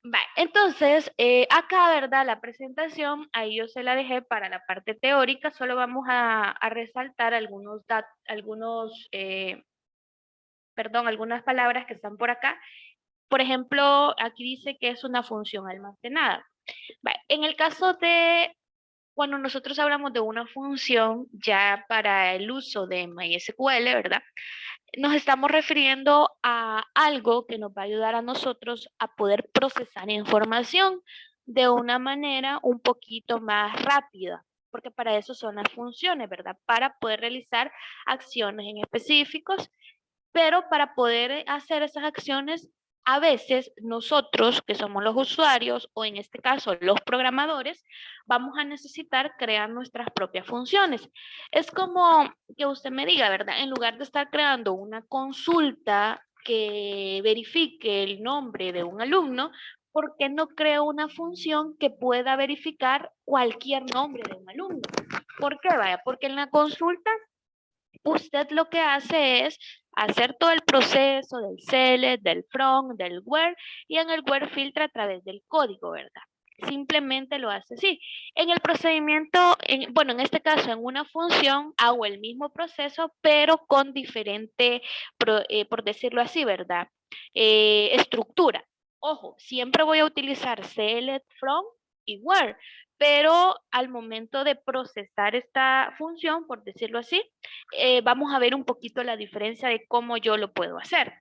Va, entonces, acá, ¿verdad? La presentación, ahí yo se la dejé para la parte teórica, solo vamos a resaltar algunas palabras que están por acá. Por ejemplo, aquí dice que es una función almacenada. Va, en el caso de cuando nosotros hablamos de una función ya para el uso de MySQL, ¿verdad? Nos estamos refiriendo a algo que nos va a ayudar a nosotros a poder procesar información de una manera un poquito más rápida, porque para eso son las funciones, ¿verdad? Para poder realizar acciones en específicos, pero para poder hacer esas acciones, a veces nosotros, que somos los usuarios, o en este caso los programadores, vamos a necesitar crear nuestras propias funciones. Es como que usted me diga, ¿verdad? En lugar de estar creando una consulta que verifique el nombre de un alumno, ¿por qué no creo una función que pueda verificar cualquier nombre de un alumno? ¿Por qué? Vaya, porque en la consulta usted lo que hace es hacer todo el proceso del select, del from, del where, y en el where filtra a través del código, ¿verdad? Simplemente lo hace así. En el procedimiento, bueno, en este caso en una función hago el mismo proceso, pero con diferente, por decirlo así, ¿verdad? Estructura. Ojo, siempre voy a utilizar select, from y where, pero al momento de procesar esta función, por decirlo así, vamos a ver un poquito la diferencia de cómo yo lo puedo hacer.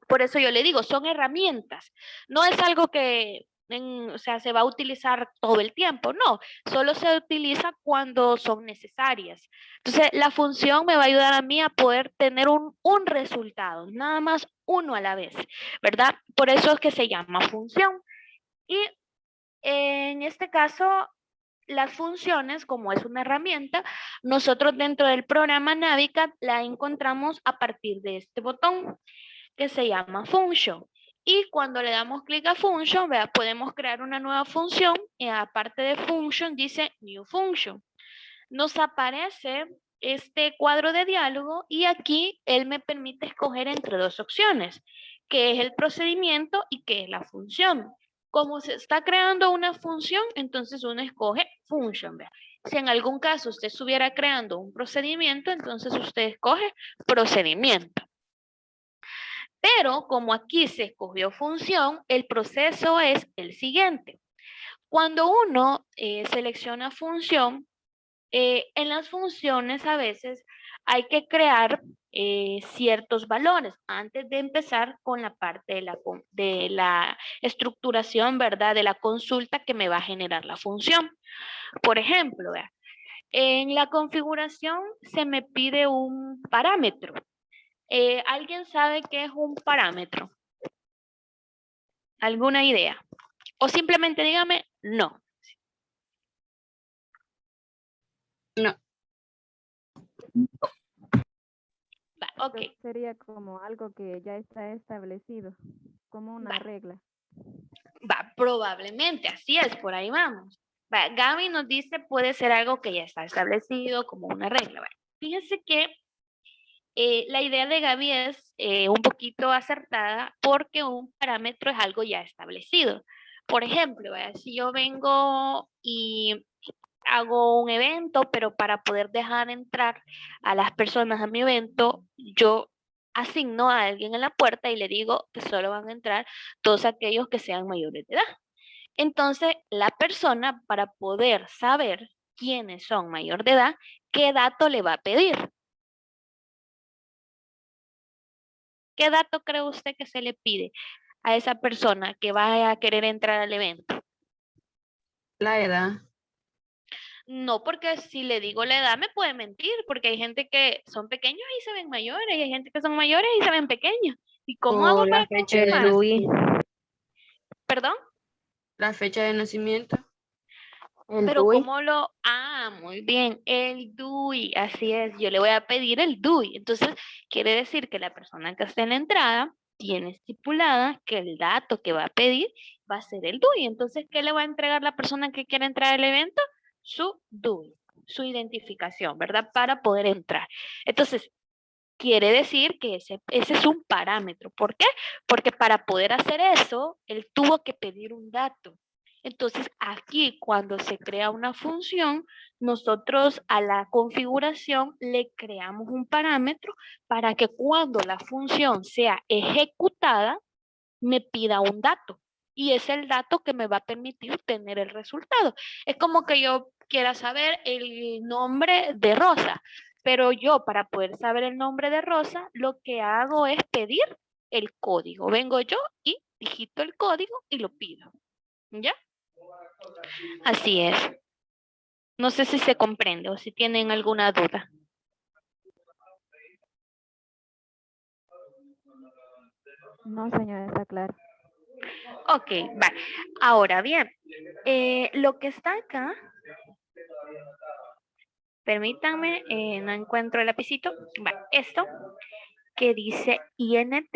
Por eso yo le digo, son herramientas. No es algo que, o sea, se va a utilizar todo el tiempo, no, solo se utiliza cuando son necesarias. Entonces, la función me va a ayudar a mí a poder tener un resultado, nada más uno a la vez, ¿verdad? Por eso es que se llama función. Y en este caso, las funciones, como es una herramienta, nosotros dentro del programa Navicat la encontramos a partir de este botón que se llama Function. Y cuando le damos clic a Function, vea, podemos crear una nueva función y aparte de Function dice New Function. Nos aparece este cuadro de diálogo y aquí él me permite escoger entre dos opciones, que es el procedimiento y que es la función. Como se está creando una función, entonces uno escoge function. ¿Vea? Si en algún caso usted estuviera creando un procedimiento, entonces usted escoge procedimiento. Pero como aquí se escogió función, el proceso es el siguiente. Cuando uno selecciona función, en las funciones a veces hay que crear ciertos valores antes de empezar con la parte de la estructuración, ¿verdad? De la consulta que me va a generar la función. Por ejemplo, ¿verdad? En la configuración se me pide un parámetro. ¿Alguien sabe qué es un parámetro? ¿Alguna idea? O simplemente dígame no. No. Va, ok. Sería como algo que ya está establecido, como Va, una regla. va, probablemente, así es, por ahí vamos. Va, Gaby nos dice puede ser algo que ya está establecido como una regla. Va. Fíjense que la idea de Gaby es un poquito acertada porque un parámetro es algo ya establecido. Por ejemplo, si yo vengo y hago un evento, pero para poder dejar entrar a las personas a mi evento, yo asigno a alguien en la puerta y le digo que solo van a entrar todos aquellos que sean mayores de edad. Entonces, la persona, para poder saber quiénes son mayor de edad, ¿qué dato le va a pedir? ¿Qué dato cree usted que se le pide a esa persona que vaya a querer entrar al evento? La edad. No, porque si le digo la edad me puede mentir, porque hay gente que son pequeños y se ven mayores, y hay gente que son mayores y se ven pequeños. ¿Y cómo O hago la para fecha de El confirmar? DUI. nacimiento. ¿Perdón? La fecha de nacimiento. El Pero DUI. ¿cómo lo...? Ah, muy bien, el DUI, así es, yo le voy a pedir el DUI. Entonces, quiere decir que la persona que está en la entrada tiene estipulada que el dato que va a pedir va a ser el DUI. Entonces, ¿qué le va a entregar la persona que quiere entrar al evento? Su DUI, su identificación, ¿verdad? Para poder entrar. Entonces, quiere decir que ese es un parámetro. ¿Por qué? Porque para poder hacer eso, él tuvo que pedir un dato. Entonces, aquí cuando se crea una función, nosotros a la configuración le creamos un parámetro para que cuando la función sea ejecutada, me pida un dato. Y es el dato que me va a permitir tener el resultado. Es como que yo quiera saber el nombre de Rosa, pero yo para poder saber el nombre de Rosa, lo que hago es pedir el código. Vengo yo y digito el código y lo pido. ¿Ya? Así es. No sé si se comprende o si tienen alguna duda. No, señora, está claro. Ok, va. Ahora bien, lo que está acá, permítanme, no encuentro el lapicito. Va, esto que dice INT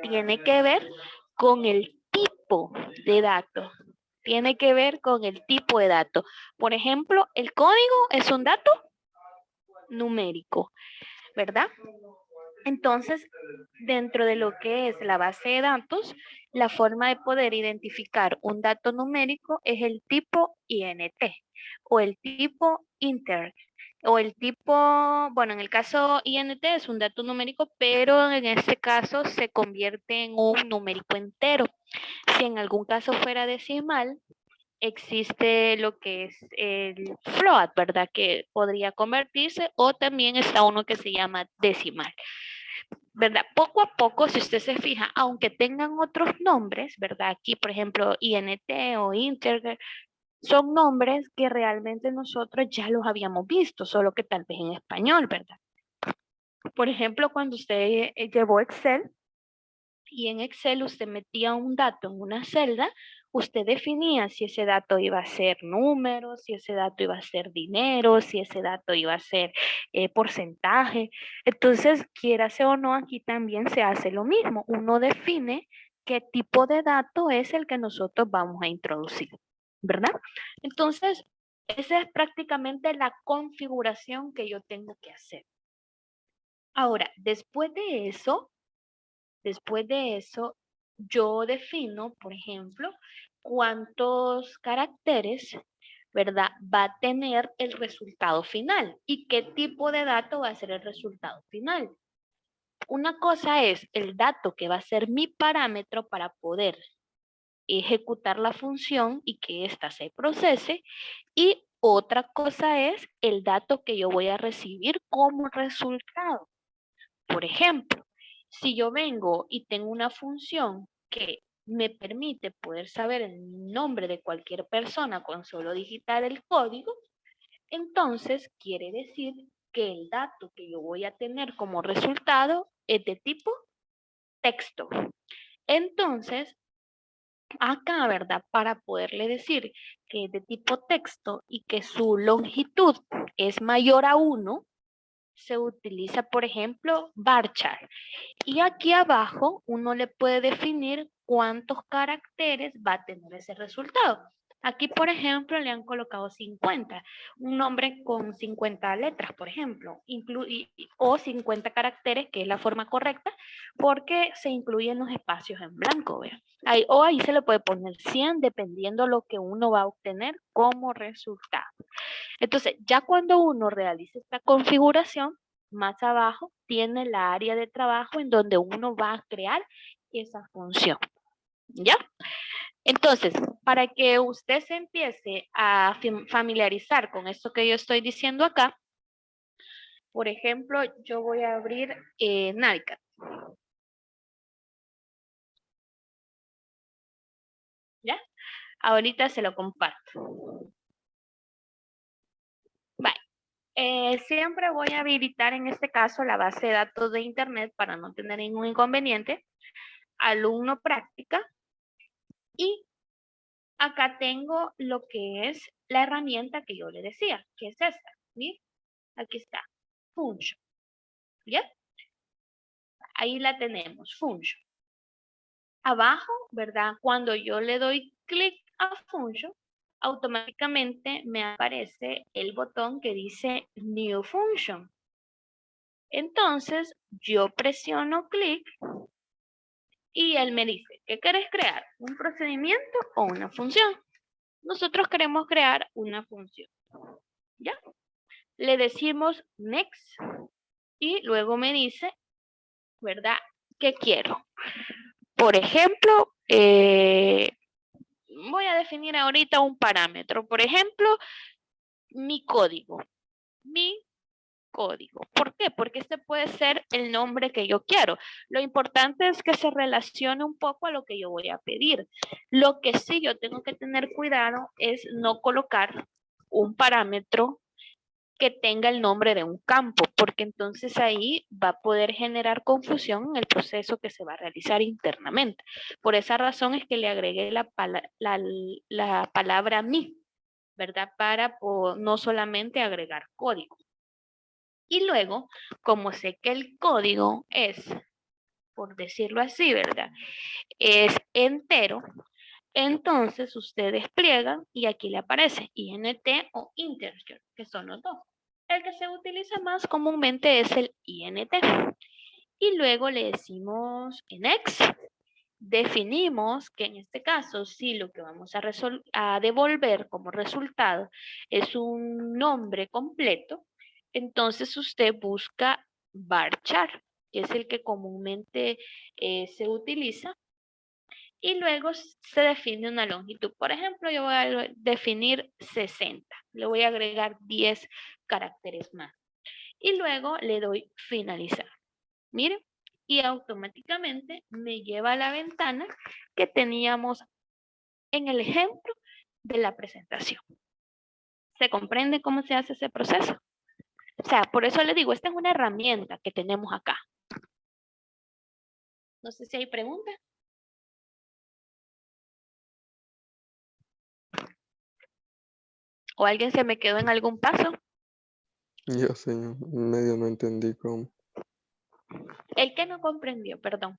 tiene que ver con el tipo de dato. Tiene que ver con el tipo de dato. Por ejemplo, el código es un dato numérico, ¿verdad? Entonces, dentro de lo que es la base de datos, la forma de poder identificar un dato numérico es el tipo INT o el tipo inter o el tipo, bueno, en el caso INT es un dato numérico, pero en este caso se convierte en un numérico entero. Si en algún caso fuera decimal, existe lo que es el float, ¿verdad? Que podría convertirse, o también está uno que se llama decimal. ¿Verdad? Poco a poco, si usted se fija, aunque tengan otros nombres, ¿verdad? Aquí, por ejemplo, INT o Integer, son nombres que realmente nosotros ya los habíamos visto, solo que tal vez en español, ¿verdad? Por ejemplo, cuando usted llevó Excel y en Excel usted metía un dato en una celda, usted definía si ese dato iba a ser número, si ese dato iba a ser dinero, si ese dato iba a ser porcentaje. Entonces, quiérase o no, aquí también se hace lo mismo. Uno define qué tipo de dato es el que nosotros vamos a introducir, ¿verdad? Entonces, esa es prácticamente la configuración que yo tengo que hacer. Ahora, después de eso, yo defino, por ejemplo, cuántos caracteres, ¿verdad? Va a tener el resultado final y qué tipo de dato va a ser el resultado final. Una cosa es el dato que va a ser mi parámetro para poder ejecutar la función y que ésta se procese, y otra cosa es el dato que yo voy a recibir como resultado. Por ejemplo, si yo vengo y tengo una función que me permite poder saber el nombre de cualquier persona con solo digitar el código, entonces quiere decir que el dato que yo voy a tener como resultado es de tipo texto. Entonces, acá, ¿verdad? Para poderle decir que es de tipo texto y que su longitud es mayor a 1, se utiliza, por ejemplo, varchar. Y aquí abajo uno le puede definir cuántos caracteres va a tener ese resultado. Aquí, por ejemplo, le han colocado 50, un nombre con 50 letras, por ejemplo, o 50 caracteres, que es la forma correcta, porque se incluyen los espacios en blanco, ¿ve? O ahí se le puede poner 100, dependiendo lo que uno va a obtener como resultado. Entonces, ya cuando uno realiza esta configuración, más abajo tiene la área de trabajo en donde uno va a crear esa función. ¿Ya? Entonces, para que usted se empiece a familiarizar con esto que yo estoy diciendo acá, por ejemplo, yo voy a abrir NADICAD. ¿Ya? Ahorita se lo comparto. Vale. Siempre voy a habilitar en este caso la base de datos de Internet para no tener ningún inconveniente. Alumno práctica. Y acá tengo lo que es la herramienta que yo le decía, que es esta. ¿Sí? Aquí está, Function. ¿Ya? Ahí la tenemos, Function. Abajo, ¿verdad? Cuando yo le doy clic a Function, automáticamente me aparece el botón que dice New Function. Entonces, yo presiono clic y él me dice, ¿qué querés crear? ¿Un procedimiento o una función? Nosotros queremos crear una función. ¿Ya? Le decimos next y luego me dice, ¿verdad? ¿Qué quiero? Por ejemplo, voy a definir ahorita un parámetro. Por ejemplo, mi código. Mi código. ¿Por qué? Porque este puede ser el nombre que yo quiero. Lo importante es que se relacione un poco a lo que yo voy a pedir. Lo que sí yo tengo que tener cuidado es no colocar un parámetro que tenga el nombre de un campo, porque entonces ahí va a poder generar confusión en el proceso que se va a realizar internamente. Por esa razón es que le agregué la palabra mi, ¿verdad? Para no solamente agregar código. Y luego, como sé que el código es, por decirlo así, ¿verdad? Es entero, entonces usted despliega y aquí le aparece INT o integer, que son los dos. El que se utiliza más comúnmente es el INT. Y luego le decimos en X, definimos que en este caso, si lo que vamos a devolver como resultado es un nombre completo, entonces usted busca varchar, que es el que comúnmente se utiliza, y luego se define una longitud. Por ejemplo, yo voy a definir 60, le voy a agregar 10 caracteres más. Y luego le doy finalizar. Miren, y automáticamente me lleva a la ventana que teníamos en el ejemplo de la presentación. ¿Se comprende cómo se hace ese proceso? O sea, por eso le digo, esta es una herramienta que tenemos acá. No sé si hay preguntas. ¿O alguien se me quedó en algún paso? Yo sí, medio no entendí cómo. El que no comprendió, perdón.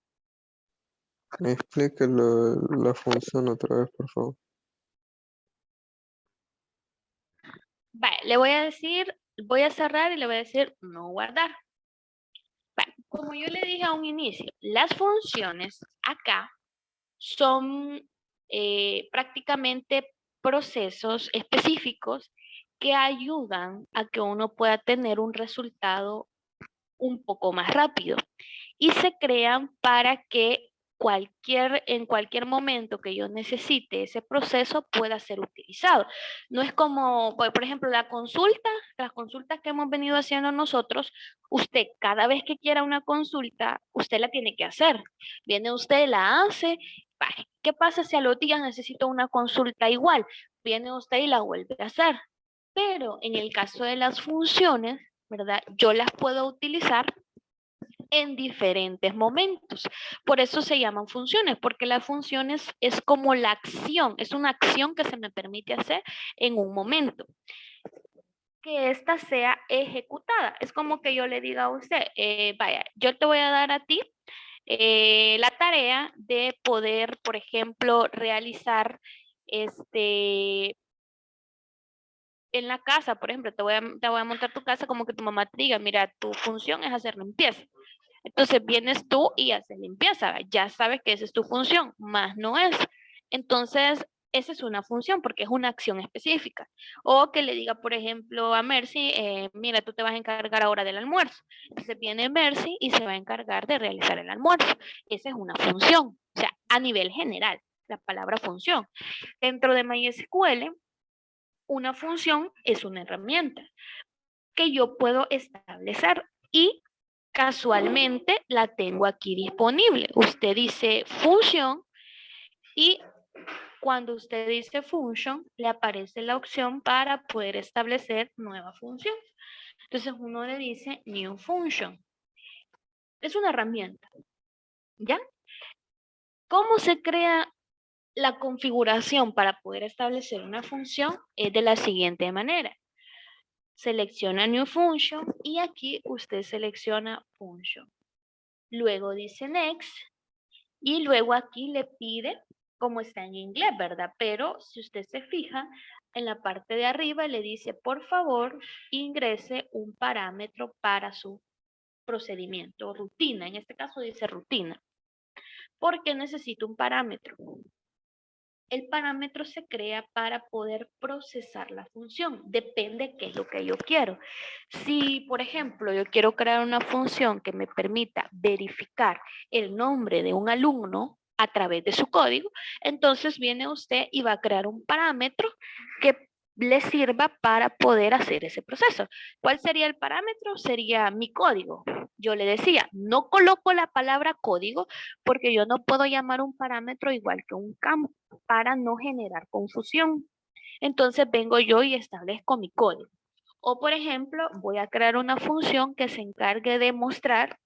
Explique la función otra vez, por favor. Vale, le voy a decir, voy a cerrar y le voy a decir no guardar. Vale, como yo le dije a un inicio, las funciones acá son prácticamente procesos específicos que ayudan a que uno pueda tener un resultado un poco más rápido y se crean para que en cualquier momento que yo necesite ese proceso pueda ser utilizado. No es como, por ejemplo, las consultas que hemos venido haciendo nosotros, usted cada vez que quiera una consulta, usted la tiene que hacer. Viene usted, la hace. ¿Qué pasa si a los días necesito una consulta igual? Viene usted y la vuelve a hacer. Pero en el caso de las funciones, ¿verdad? Yo las puedo utilizar en diferentes momentos. Por eso se llaman funciones, porque las funciones es como la acción, es una acción que se me permite hacer en un momento. Que ésta sea ejecutada. Es como que yo le diga a usted, vaya, yo te voy a dar a ti la tarea de poder, por ejemplo, realizar en la casa, por ejemplo, te voy a montar tu casa como que tu mamá te diga, mira, tu función es hacer limpieza. Entonces vienes tú y haces limpieza, ya sabes que esa es tu función, más no es. Entonces, esa es una función porque es una acción específica. O que le diga, por ejemplo, a Mercy, mira, tú te vas a encargar ahora del almuerzo. Entonces viene Mercy y se va a encargar de realizar el almuerzo. Esa es una función, o sea, a nivel general, la palabra función. Dentro de MySQL, una función es una herramienta que yo puedo establecer y casualmente la tengo aquí disponible. Usted dice función y cuando usted dice function, le aparece la opción para poder establecer nueva función. Entonces uno le dice new function. Es una herramienta. ¿Ya? ¿Cómo se crea la configuración para poder establecer una función? Es de la siguiente manera. Selecciona New Function y aquí usted selecciona Function. Luego dice Next y luego aquí le pide, como está en inglés, ¿verdad? Pero si usted se fija, en la parte de arriba le dice, por favor, ingrese un parámetro para su procedimiento, rutina. En este caso dice rutina. Porque necesito un parámetro. El parámetro se crea para poder procesar la función. Depende qué es lo que yo quiero. Si, por ejemplo, yo quiero crear una función que me permita verificar el nombre de un alumno a través de su código, entonces viene usted y va a crear un parámetro que le sirva para poder hacer ese proceso. ¿Cuál sería el parámetro? Sería mi código. Yo le decía, no coloco la palabra código porque yo no puedo llamar un parámetro igual que un campo para no generar confusión. Entonces vengo yo y establezco mi código. O por ejemplo, voy a crear una función que se encargue de mostrar,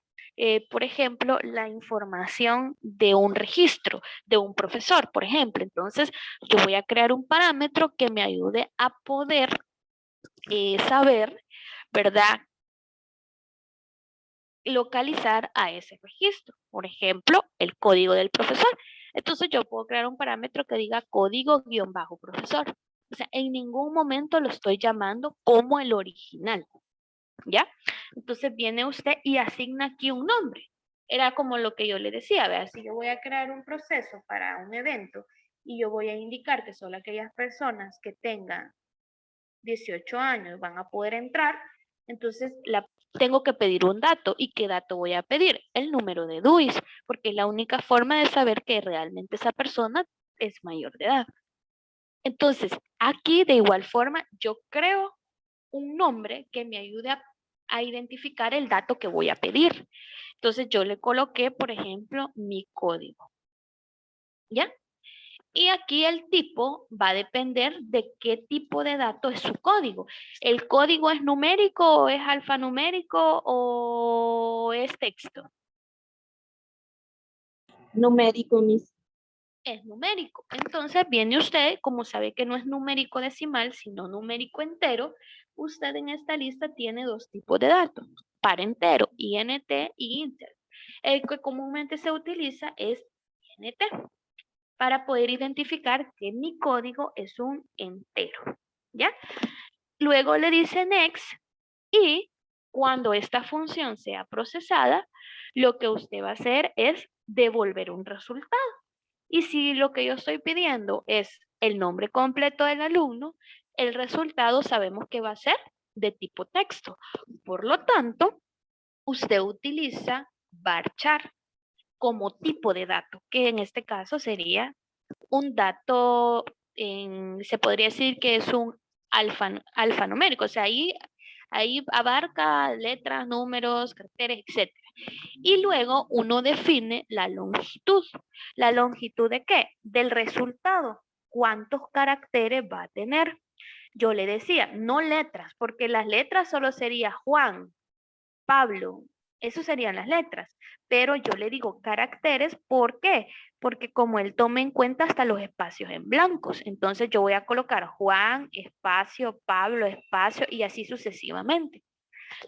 por ejemplo, la información de un registro de un profesor, por ejemplo. Entonces, yo voy a crear un parámetro que me ayude a poder saber, ¿verdad? Localizar a ese registro. Por ejemplo, el código del profesor. Entonces yo puedo crear un parámetro que diga código-profesor. O sea, en ningún momento lo estoy llamando como el original. ¿Ya? Entonces viene usted y asigna aquí un nombre. Era como lo que yo le decía, vea, si yo voy a crear un proceso para un evento y yo voy a indicar que solo aquellas personas que tengan 18 años van a poder entrar, entonces tengo que pedir un dato. ¿Y qué dato voy a pedir? El número de DUIs, porque es la única forma de saber que realmente esa persona es mayor de edad. Entonces, aquí de igual forma, yo creo un nombre que me ayude a identificar el dato que voy a pedir. Entonces, yo le coloqué, por ejemplo, mi código. ¿Ya? Y aquí el tipo va a depender de qué tipo de dato es su código. ¿El código es numérico o es alfanumérico o es texto? Numérico, Miss. Es numérico. Entonces viene usted, como sabe que no es numérico decimal, sino numérico entero, usted en esta lista tiene dos tipos de datos, par entero, INT y inter. El que comúnmente se utiliza es INT, para poder identificar que mi código es un entero, ¿ya? Luego le dice next y cuando esta función sea procesada, lo que usted va a hacer es devolver un resultado. Y si lo que yo estoy pidiendo es el nombre completo del alumno, el resultado sabemos que va a ser de tipo texto. Por lo tanto, usted utiliza varchar como tipo de dato, que en este caso sería un dato, se podría decir que es un alfanumérico, o sea, ahí abarca letras, números, caracteres, etc. Y luego uno define la longitud. ¿La longitud de qué? Del resultado. ¿Cuántos caracteres va a tener? Yo le decía, no letras, porque las letras solo sería Juan, Pablo, eso serían las letras, pero yo le digo caracteres, ¿por qué? Porque como él toma en cuenta hasta los espacios en blancos, entonces yo voy a colocar Juan, espacio, Pablo, espacio y así sucesivamente.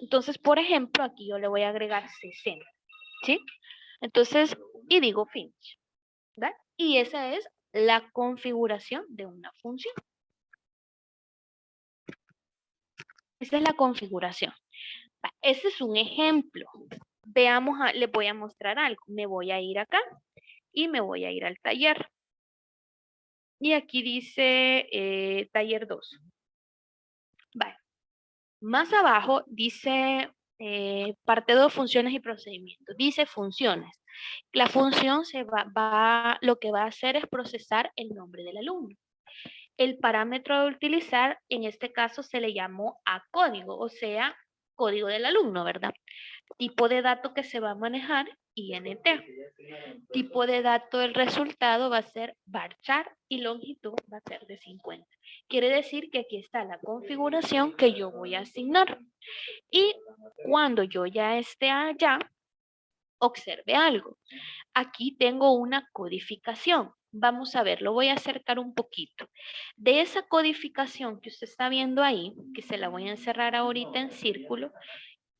Entonces, por ejemplo, aquí yo le voy a agregar 60, ¿sí? Entonces, y digo finish, ¿verdad? Y esa es la configuración de una función. Esa es la configuración. Ese es un ejemplo. Veamos, les voy a mostrar algo. Me voy a ir acá y me voy a ir al taller. Y aquí dice taller 2. Vale. Más abajo dice parte 2, funciones y procedimientos. Dice funciones. La función lo que va a hacer es procesar el nombre del alumno. El parámetro a utilizar, en este caso, se le llamó a código, o sea, código del alumno, ¿verdad? Tipo de dato que se va a manejar, INT. Tipo de dato del resultado va a ser varchar y longitud va a ser de 50. Quiere decir que aquí está la configuración que yo voy a asignar. Y cuando yo ya esté allá, observe algo. Aquí tengo una codificación. Vamos a ver, lo voy a acercar un poquito. De esa codificación que usted está viendo ahí, que se la voy a encerrar ahorita en círculo,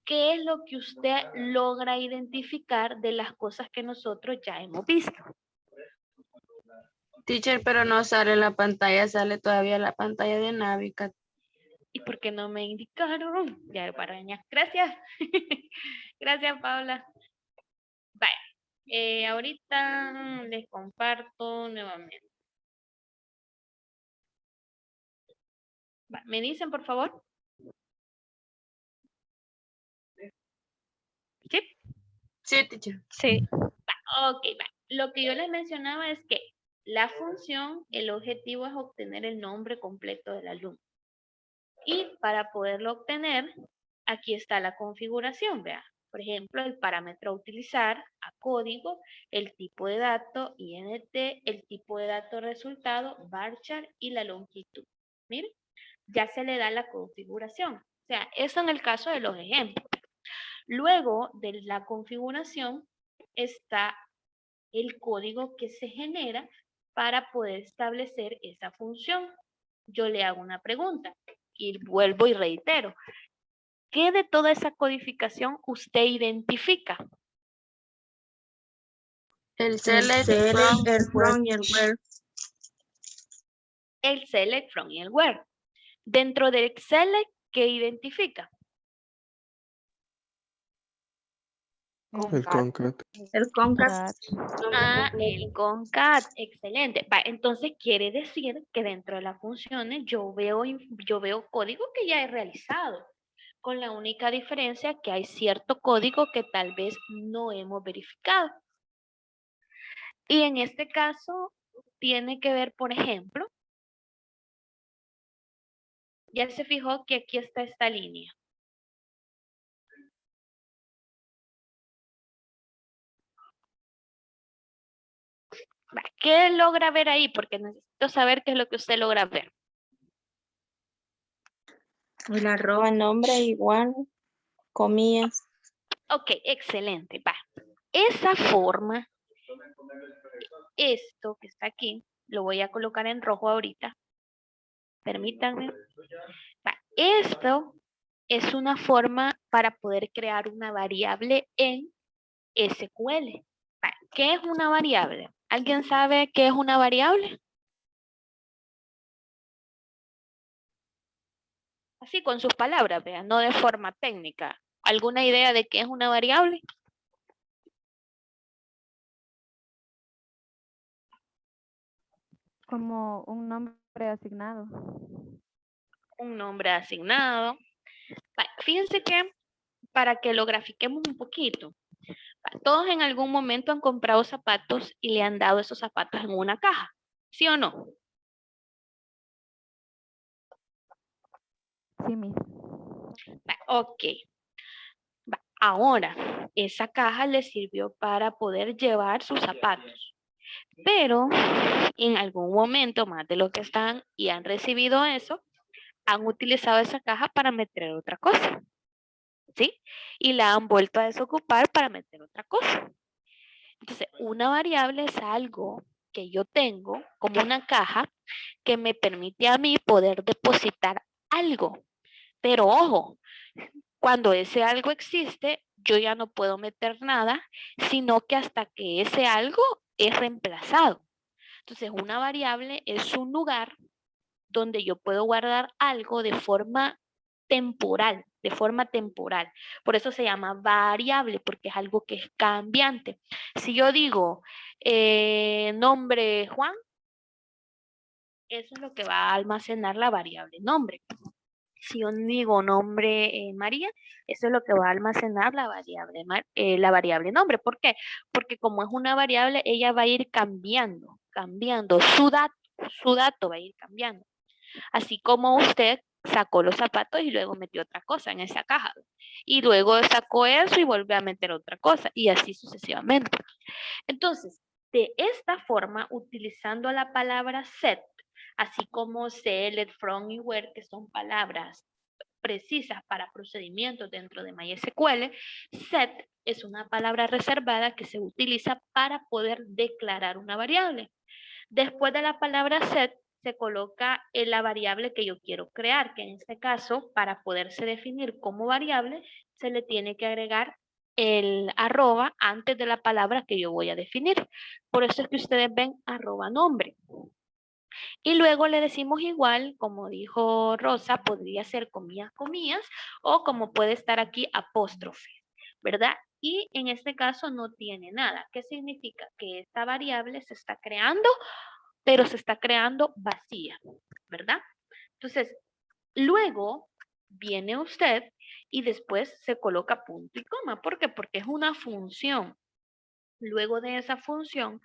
¿qué es lo que usted logra identificar de las cosas que nosotros ya hemos visto? Teacher, pero no sale la pantalla, sale todavía la pantalla de Navicat. ¿Y por qué no me indicaron? Ya, parañas, gracias. Gracias, Paula. Vaya, ahorita les comparto nuevamente. Va, ¿me dicen, por favor? ¿Sí? Sí, teacher. Sí. Ok, va. Lo que yo les mencionaba es que la función, el objetivo es obtener el nombre completo del alumno. Y para poderlo obtener, aquí está la configuración, vea. Por ejemplo, el parámetro a utilizar, a código, el tipo de dato, INT, el tipo de dato resultado, varchar y la longitud. Miren, ya se le da la configuración. O sea, eso en el caso de los ejemplos. Luego de la configuración está el código que se genera para poder establecer esa función. Yo le hago una pregunta y vuelvo y reitero. ¿Qué de toda esa codificación usted identifica? El select, el from y el where. El select, from y el where. Dentro del select, ¿qué identifica? El concat. El concat. Ah, el concat, excelente. Va, entonces quiere decir que dentro de las funciones yo veo código que ya he realizado, con la única diferencia que hay cierto código que tal vez no hemos verificado. Y en este caso tiene que ver, por ejemplo, ya se fijó que aquí está esta línea. Va, ¿qué logra ver ahí? Porque necesito saber qué es lo que usted logra ver. El arroba nombre igual, comillas. Ok, excelente. Va. Esa forma, esto que está aquí, lo voy a colocar en rojo ahorita. Permítanme. Va. Esto es una forma para poder crear una variable en SQL. Va. ¿Qué es una variable? ¿Alguien sabe qué es una variable? Así con sus palabras, vean, no de forma técnica. ¿Alguna idea de qué es una variable? Como un nombre asignado. Un nombre asignado. Va, fíjense que para que lo grafiquemos un poquito, va, todos en algún momento han comprado zapatos y le han dado esos zapatos en una caja, ¿sí o no? Sí, Miss. Va, ok. Va, ahora, esa caja le sirvió para poder llevar sus zapatos. Pero en algún momento, más de lo que están y han recibido eso, han utilizado esa caja para meter otra cosa, ¿sí? Y la han vuelto a desocupar para meter otra cosa. Entonces, una variable es algo que yo tengo como una caja que me permite a mí poder depositar algo. Pero ojo, cuando ese algo existe, yo ya no puedo meter nada, sino que hasta que ese algo es reemplazado. Entonces, una variable es un lugar donde yo puedo guardar algo de forma temporal, Por eso se llama variable, porque es algo que es cambiante. Si yo digo nombre Juan, eso es lo que va a almacenar la variable nombre. Si yo digo nombre María, eso es lo que va a almacenar la variable nombre. ¿Por qué? Porque como es una variable, ella va a ir cambiando, su dato va a ir cambiando. Así como usted sacó los zapatos y luego metió otra cosa en esa caja. Y luego sacó eso y volvió a meter otra cosa y así sucesivamente. Entonces, de esta forma, utilizando la palabra set, así como select, from y where, que son palabras precisas para procedimientos dentro de MySQL, set es una palabra reservada que se utiliza para poder declarar una variable. Después de la palabra set, se coloca en la variable que yo quiero crear, que en este caso, para poderse definir como variable, se le tiene que agregar el arroba antes de la palabra que yo voy a definir. Por eso es que ustedes ven arroba nombre. Y luego le decimos igual, como dijo Rosa, podría ser comillas, comillas, o como puede estar aquí apóstrofe. ¿verdad? Y en este caso no tiene nada. ¿Qué significa? Que esta variable se está creando, pero se está creando vacía, ¿verdad? Entonces, luego viene usted y después se coloca punto y coma. ¿Por qué? Porque es una función. Luego de esa función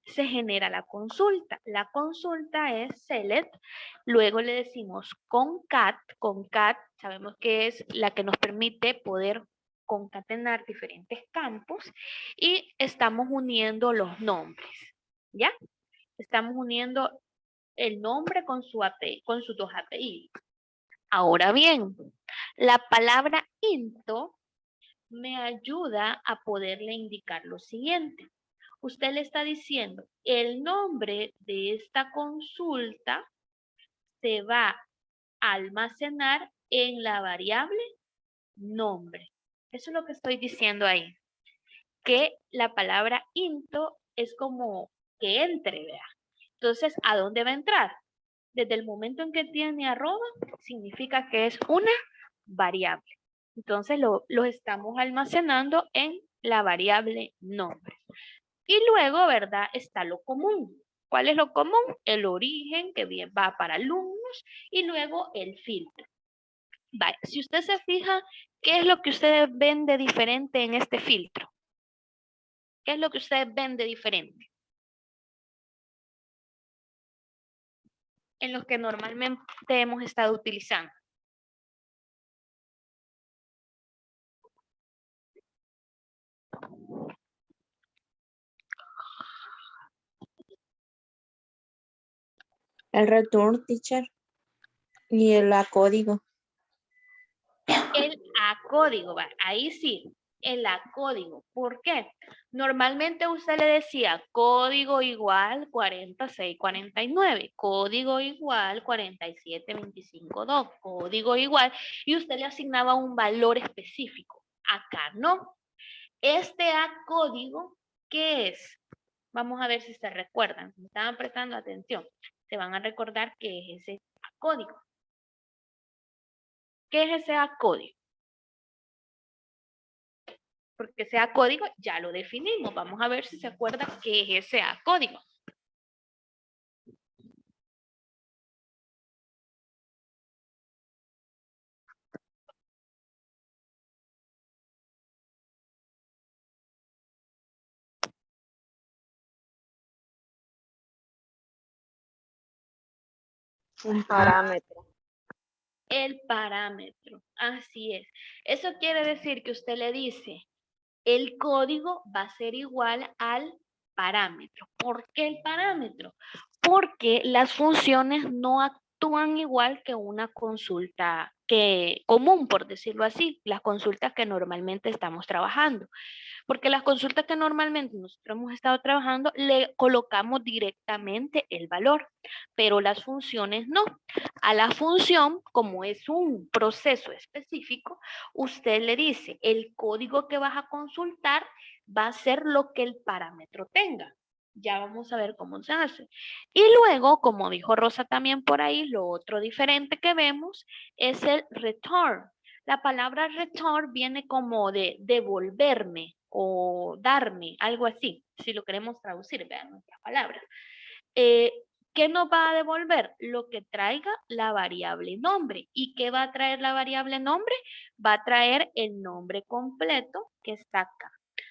se genera la consulta. La consulta es select, luego le decimos concat. Concat sabemos que es la que nos permite poder concatenar diferentes campos y estamos uniendo los nombres, ¿ya? Estamos uniendo el nombre con con sus dos apellidos. Ahora bien, la palabra into me ayuda a poderle indicar lo siguiente. Usted le está diciendo, el nombre de esta consulta se va a almacenar en la variable nombre. Eso es lo que estoy diciendo ahí. Que la palabra into es como que entre, vea. Entonces, ¿a dónde va a entrar? Desde el momento en que tiene arroba, significa que es una variable. Entonces, lo estamos almacenando en la variable nombre. Y luego, ¿verdad? Está lo común. ¿Cuál es lo común? El origen, que bien va para alumnos, y luego el filtro. Vale, si usted se fija, ¿qué es lo que ustedes ven de diferente en este filtro? ¿Qué es lo que ustedes ven de diferente? En los que normalmente hemos estado utilizando. El return, teacher. Y el código. El a código, va, ahí sí, el a código. ¿Por qué? Normalmente usted le decía código igual 4649, código igual 47252, código igual, y usted le asignaba un valor específico. Acá no. Este a código, ¿qué es? Vamos a ver si se recuerdan. Si me estaban prestando atención, se van a recordar qué es ese a código. ¿Qué es ese a código? Porque sea código ya lo definimos. Vamos a ver si se acuerdan qué es ese a código. Un parámetro. El parámetro, así es. Eso quiere decir que usted le dice, el código va a ser igual al parámetro. ¿Por qué el parámetro? Porque las funciones no actúan igual que una consulta común, por decirlo así, las consultas que normalmente estamos trabajando. Porque las consultas que normalmente nosotros hemos estado trabajando, le colocamos directamente el valor, pero las funciones no. A la función, como es un proceso específico, usted le dice, el código que vas a consultar va a ser lo que el parámetro tenga. Ya vamos a ver cómo se hace. Y luego, como dijo Rosa también por ahí, lo otro diferente que vemos es el return. La palabra return viene como de devolverme o darme, algo así, si lo queremos traducir, vean nuestras palabras. ¿Qué nos va a devolver? Lo que traiga la variable nombre. ¿Y qué va a traer la variable nombre? Va a traer el nombre completo que está acá.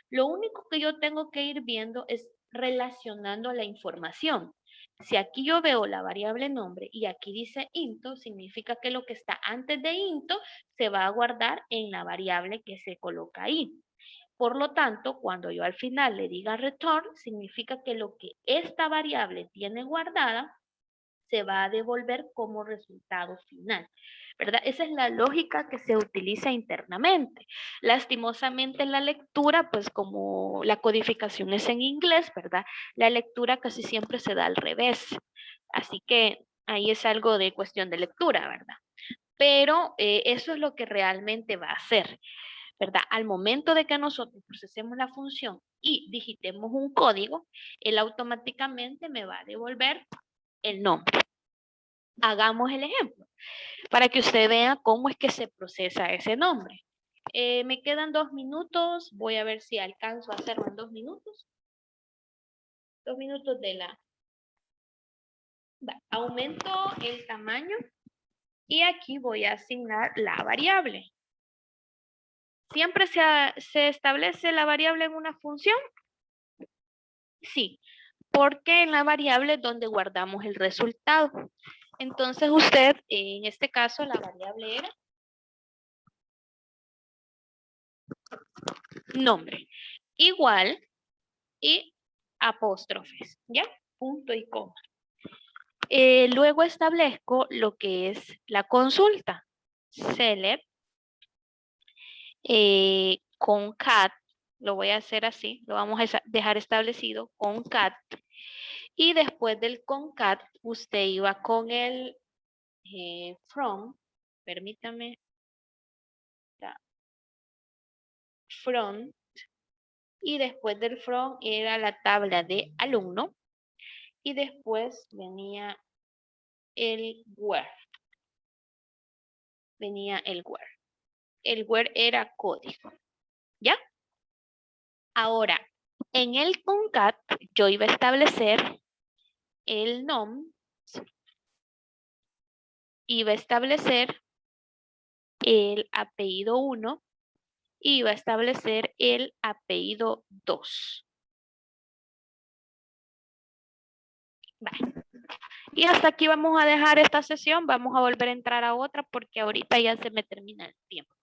Lo único que yo tengo que ir viendo es relacionando la información. Si aquí yo veo la variable nombre y aquí dice into, significa que lo que está antes de into se va a guardar en la variable que se coloca ahí. Por lo tanto, cuando yo al final le diga return, significa que lo que esta variable tiene guardada se va a devolver como resultado final, ¿verdad? Esa es la lógica que se utiliza internamente. Lastimosamente en la lectura, pues como la codificación es en inglés, ¿verdad? La lectura casi siempre se da al revés. Así que ahí es algo de cuestión de lectura, ¿verdad? Pero eso es lo que realmente va a hacer, ¿verdad? Al momento de que nosotros procesemos la función y digitemos un código, él automáticamente me va a devolver el nombre. Hagamos el ejemplo para que usted vea cómo es que se procesa ese nombre. Me quedan 2 minutos. Voy a ver si alcanzo a hacerlo en 2 minutos. 2 minutos de la... Aumento el tamaño y aquí voy a asignar la variable. ¿Siempre se establece la variable en una función? Sí, porque en la variable es donde guardamos el resultado. Entonces usted, en este caso, la variable era nombre. Igual y apóstrofes, ¿ya? Punto y coma. Luego establezco lo que es la consulta. Select concat, lo voy a hacer así, lo vamos a dejar establecido, concat. Y después del concat, usted iba con el from, permítame, from, y después del from era la tabla de alumno, y después venía el where. Venía el where. El where era código, ¿ya? Ahora, en el concat, yo iba a establecer el nom, iba a establecer el apellido 1 y iba a establecer el apellido 2. Vale. Y hasta aquí vamos a dejar esta sesión. Vamos a volver a entrar a otra porque ahorita ya se me termina el tiempo.